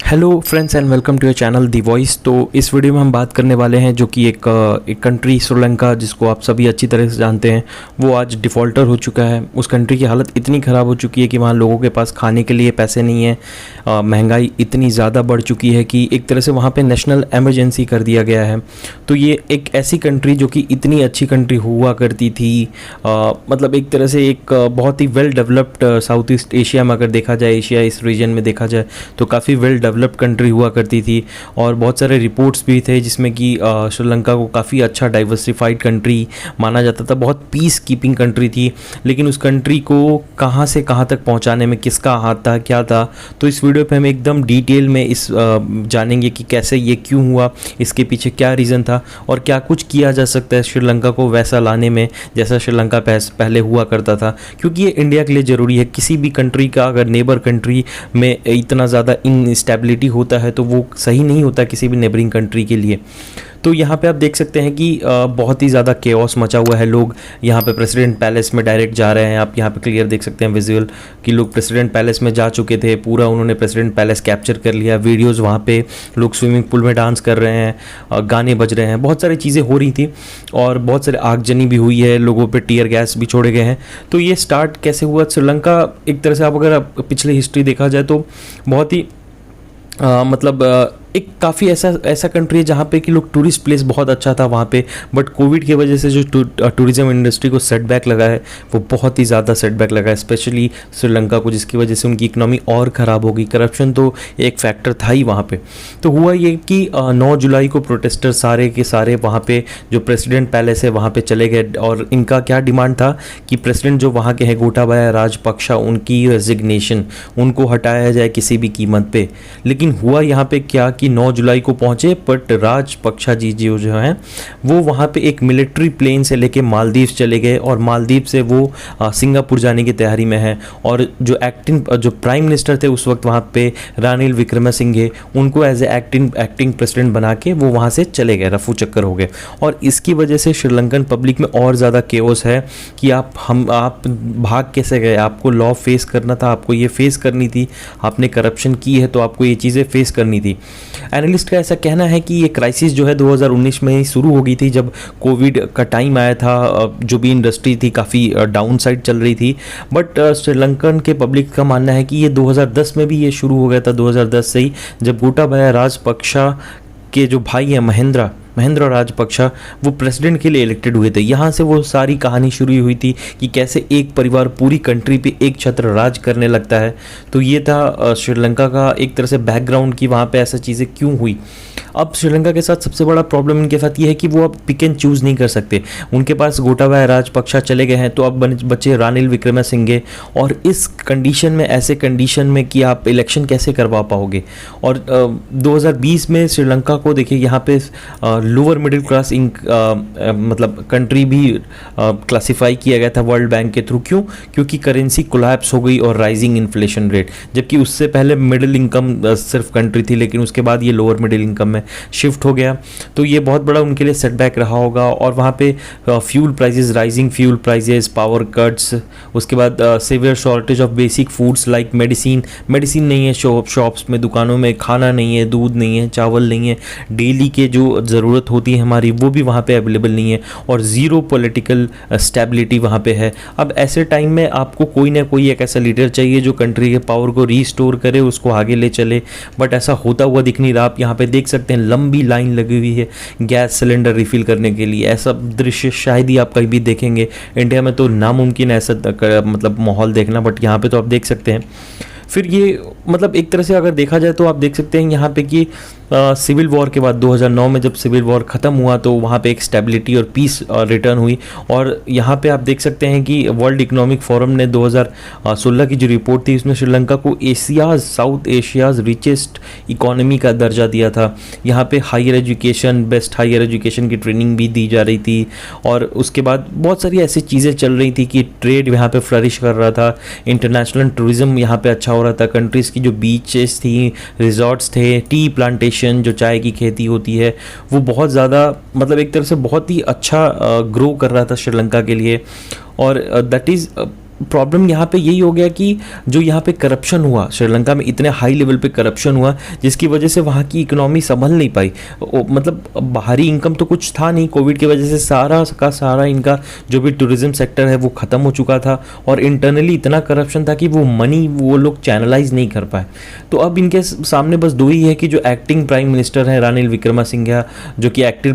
Hello friends and welcome to your channel the voice. तो इस video में हम बात करने वाले हैं जो कि एक कंट्री श्रीलंका, जिसको आप सभी अच्छी तरह से जानते हैं, वो आज डिफ़ॉल्टर हो चुका है। उस कंट्री की हालत इतनी ख़राब हो चुकी है कि वहाँ लोगों के पास खाने के लिए पैसे नहीं है। महंगाई इतनी ज़्यादा बढ़ चुकी है कि एक तरह से वहाँ पे नेशनल इमरजेंसी कर दिया गया है। तो ये एक ऐसी कंट्री जो कि इतनी अच्छी कंट्री हुआ करती थी, मतलब एक तरह से एक बहुत ही well developed South East Asia में अगर देखा जाए, एशिया इस रीजन में देखा जाए तो काफ़ी वेल डेवलप्ड कंट्री हुआ करती थी। और बहुत सारे रिपोर्ट्स भी थे जिसमें कि श्रीलंका को काफ़ी अच्छा डाइवर्सिफाइड कंट्री माना जाता था, बहुत पीस कीपिंग कंट्री थी। लेकिन उस कंट्री को कहाँ से कहाँ तक पहुँचाने में किसका हाथ था, क्या था, तो इस वीडियो पे हम एकदम डिटेल में इस जानेंगे कि कैसे ये क्यों हुआ, इसके पीछे क्या रीज़न था और क्या कुछ किया जा सकता है श्रीलंका को वैसा लाने में जैसा श्रीलंका पहले हुआ करता था। क्योंकि ये इंडिया के लिए ज़रूरी है। किसी भी कंट्री का अगर नेबर कंट्री में इतना ज़्यादा इनस्टेबिलिटी होता है तो वो सही नहीं होता किसी भी नेबरिंग कंट्री के लिए। तो यहाँ पे आप देख सकते हैं कि बहुत ही ज़्यादा केओस मचा हुआ है। लोग यहाँ पे प्रेसिडेंट पैलेस में डायरेक्ट जा रहे हैं। आप यहाँ पे क्लियर देख सकते हैं विजुअल कि लोग प्रेसिडेंट पैलेस में जा चुके थे, पूरा उन्होंने प्रेसिडेंट पैलेस कैप्चर कर लिया। वीडियोज़ वहाँ पे लोग स्विमिंग पूल में डांस कर रहे हैं, गाने बज रहे हैं, बहुत सारी चीज़ें हो रही थी और बहुत सारे आगजनी भी हुई है, लोगों पर टीयर गैस भी छोड़े गए हैं। तो ये स्टार्ट कैसे हुआ श्रीलंका, एक तरह से आप अगर पिछले हिस्ट्री देखा जाए तो बहुत ही एक काफ़ी ऐसा कंट्री है जहाँ पे कि लोग टूरिस्ट प्लेस बहुत अच्छा था वहाँ पे, बट कोविड की वजह से जो टूरिज़्म इंडस्ट्री को सेटबैक लगा है वो बहुत ही ज़्यादा सेटबैक लगा है, स्पेशली श्रीलंका को, जिसकी वजह से उनकी इकोनॉमी और ख़राब होगी। करप्शन तो एक फैक्टर था ही वहाँ पे। तो हुआ ये कि 9 जुलाई को प्रोटेस्टर सारे के सारे वहाँ पे जो प्रेसिडेंट पैलेस है वहाँ पे चले गए और इनका क्या डिमांड था कि प्रेसिडेंट जो वहाँ के हैं गोटाबाया राजपक्षा, उनकी रेजिग्नेशन, उनको हटाया जाए किसी भी कीमत पे। लेकिन हुआ यहाँ पे क्या कि 9 जुलाई को पहुंचे, बट राजपक्षा जी जो हैं वो वहाँ पे एक मिलिट्री प्लेन से लेके मालदीव चले गए और मालदीव से वो सिंगापुर जाने की तैयारी में है। और जो प्राइम मिनिस्टर थे उस वक्त वहाँ पे रानिल विक्रमसिंघे, उनको एज ए एक्टिंग प्रेसिडेंट बना के वो वहाँ से चले गए, रफू चक्कर हो गए। और इसकी वजह से श्रीलंकन पब्लिक में और ज़्यादा केओस है कि आप भाग कैसे गए, आपको लॉ फेस करना था, आपको ये फेस करनी थी, आपने करप्शन की है तो आपको ये चीज़ें फेस करनी थी। एनालिस्ट का ऐसा कहना है कि ये क्राइसिस जो है 2019 में ही शुरू हो गई थी, जब कोविड का टाइम आया था। जो भी इंडस्ट्री थी काफ़ी डाउन साइड चल रही थी, बट श्रीलंकन के पब्लिक का मानना है कि ये 2010 में भी ये शुरू हो गया था, 2010 से ही, जब गोटाबाया राजपक्षा के जो भाई हैं महेंद्र राजपक्षा, वो प्रेसिडेंट के लिए इलेक्टेड हुए थे। यहाँ से वो सारी कहानी शुरू हुई थी कि कैसे एक परिवार पूरी कंट्री पे एक छत्र राज करने लगता है। तो ये था श्रीलंका का एक तरह से बैकग्राउंड कि वहाँ पे ऐसा चीज़ें क्यों हुई। अब श्रीलंका के साथ सबसे बड़ा प्रॉब्लम इनके साथ ये है कि वो अब पिक एंड चूज़ नहीं कर सकते। उनके पास गोटाबाया राजपक्षा चले गए हैं तो अब बचे रानिल विक्रमसिंघे, और इस कंडीशन में, ऐसे कंडीशन में कि आप इलेक्शन कैसे करवा पाओगे। और 2020 में श्रीलंका को देखिए, यहाँ पे लोअर मिडिल क्लास मतलब कंट्री भी क्लासिफाई किया गया था वर्ल्ड बैंक के थ्रू। क्यों? क्योंकि करेंसी कोलैप्स हो गई और राइजिंग इन्फ्लेशन रेट, जबकि उससे पहले मिडिल इनकम सिर्फ कंट्री थी, लेकिन उसके बाद ये लोअर मिडिल इनकम में शिफ्ट हो गया। तो ये बहुत बड़ा उनके लिए सेटबैक रहा होगा। और वहाँ पे fuel prices, rising fuel prices, power cuts, उसके बाद severe shortage of basic foods like medicine नहीं है शॉप्स में, दुकानों में खाना नहीं है, दूध नहीं है, चावल नहीं है, डेली के जो ज़रूरत होती है हमारी वो भी वहाँ पे अवेलेबल नहीं है, और ज़ीरो पॉलिटिकल स्टेबिलिटी वहाँ पे है। अब ऐसे टाइम में आपको कोई ना कोई एक ऐसा लीडर चाहिए जो कंट्री के पावर को रीस्टोर करे, उसको आगे ले चले, बट ऐसा होता हुआ दिख नहीं रहा। आप यहाँ पे देख सकते हैं लंबी लाइन लगी हुई है गैस सिलेंडर रिफिल करने के लिए। ऐसा दृश्य शायद ही आप कहीं भी देखेंगे। इंडिया में तो नामुमकिन ऐसा मतलब माहौल देखना, बट यहाँ पे तो आप देख सकते हैं। फिर ये मतलब एक तरह से अगर देखा जाए तो आप देख सकते हैं यहाँ पे कि सिविल वॉर के बाद 2009 में जब सिविल वॉर ख़त्म हुआ तो वहाँ पे एक स्टेबिलिटी और पीस रिटर्न हुई। और यहाँ पे आप देख सकते हैं कि वर्ल्ड इकोनॉमिक फोरम ने 2016 की जो रिपोर्ट थी उसमें श्रीलंका को साउथ एशियाज़ रिचेस्ट इकोनॉमी का दर्जा दिया था। यहाँ पे higher education, best higher education की ट्रेनिंग भी दी जा रही थी, और उसके बाद बहुत सारी ऐसी चीज़ें चल रही थी कि ट्रेड यहाँ पे फ्लरिश कर रहा था, इंटरनेशनल टूरिज़्म यहाँ पे अच्छा हो रहा था। कंट्रीज़ की जो बीचेस थी, रिजॉर्ट्स थे, टी प्लांटेशन, जो चाय की खेती होती है, वो बहुत ज़्यादा मतलब एक तरह से बहुत ही अच्छा ग्रो कर रहा था श्रीलंका के लिए। और दैट इज़ प्रॉब्लम यहाँ पे यही हो गया कि जो यहाँ पे करप्शन हुआ, श्रीलंका में इतने हाई लेवल पे करप्शन हुआ जिसकी वजह से वहाँ की इकोनॉमी संभल नहीं पाई। मतलब बाहरी इनकम तो कुछ था नहीं, कोविड की वजह से सारा का सारा इनका जो भी टूरिज्म सेक्टर है वो ख़त्म हो चुका था, और इंटरनली इतना करप्शन था कि वो मनी वो लोग चैनलाइज नहीं कर पाए। तो अब इनके सामने बस दो ही है कि जो एक्टिंग प्राइम मिनिस्टर है रानिल विक्रमासिंघे, जो कि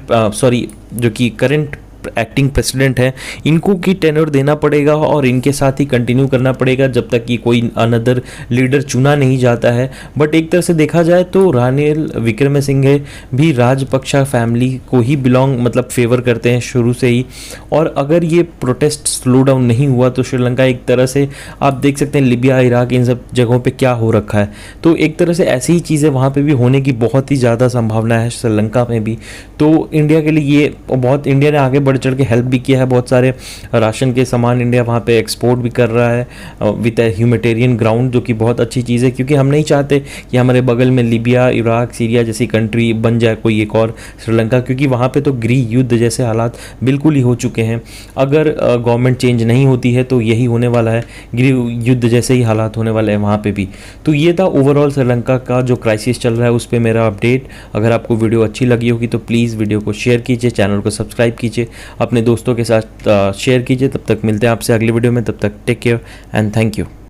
जो कि करंट एक्टिंग प्रेसिडेंट है, इनको की टेन्योर देना पड़ेगा और इनके साथ ही कंटिन्यू करना पड़ेगा जब तक कि कोई अनदर लीडर चुना नहीं जाता है। बट एक तरह से देखा जाए तो रानिल विक्रमसिंघे भी राजपक्षा फैमिली को ही बिलोंग मतलब फेवर करते हैं शुरू से ही, और अगर ये प्रोटेस्ट स्लो डाउन नहीं हुआ तो श्रीलंका एक तरह से आप देख सकते हैं लिबिया, इराक, इन सब जगहों पे क्या हो रखा है। तो एक तरह से ऐसी ही चीज़ें वहाँ पे भी होने की बहुत ही ज़्यादा संभावना है श्रीलंका में भी। तो इंडिया के लिए ये बहुत, इंडिया ने आगे बढ़ चढ़ के हेल्प भी किया है, बहुत सारे राशन के सामान इंडिया वहाँ पे एक्सपोर्ट भी कर रहा है विद ए ह्यूमैनिटेरियन ग्राउंड, जो कि बहुत अच्छी चीज़ है, क्योंकि हम नहीं चाहते कि हमारे बगल में लिबिया, इराक, सीरिया जैसी कंट्री बन जाए कोई एक और श्रीलंका, क्योंकि वहाँ पे तो गृह युद्ध जैसे हालात बिल्कुल ही हो चुके हैं। अगर गवर्नमेंट चेंज नहीं होती है तो यही होने वाला है, गृह युद्ध जैसे ही हालात होने वाले हैं वहाँ पे भी। तो ये था ओवरऑल श्रीलंका का जो क्राइसिस चल रहा है उस पर मेरा अपडेट। अगर आपको वीडियो अच्छी लगी होगी तो प्लीज़ वीडियो को शेयर कीजिए, चैनल को सब्सक्राइब कीजिए, अपने दोस्तों के साथ शेयर कीजिए। तब तक मिलते हैं आपसे अगली वीडियो में, तब तक take care and thank you.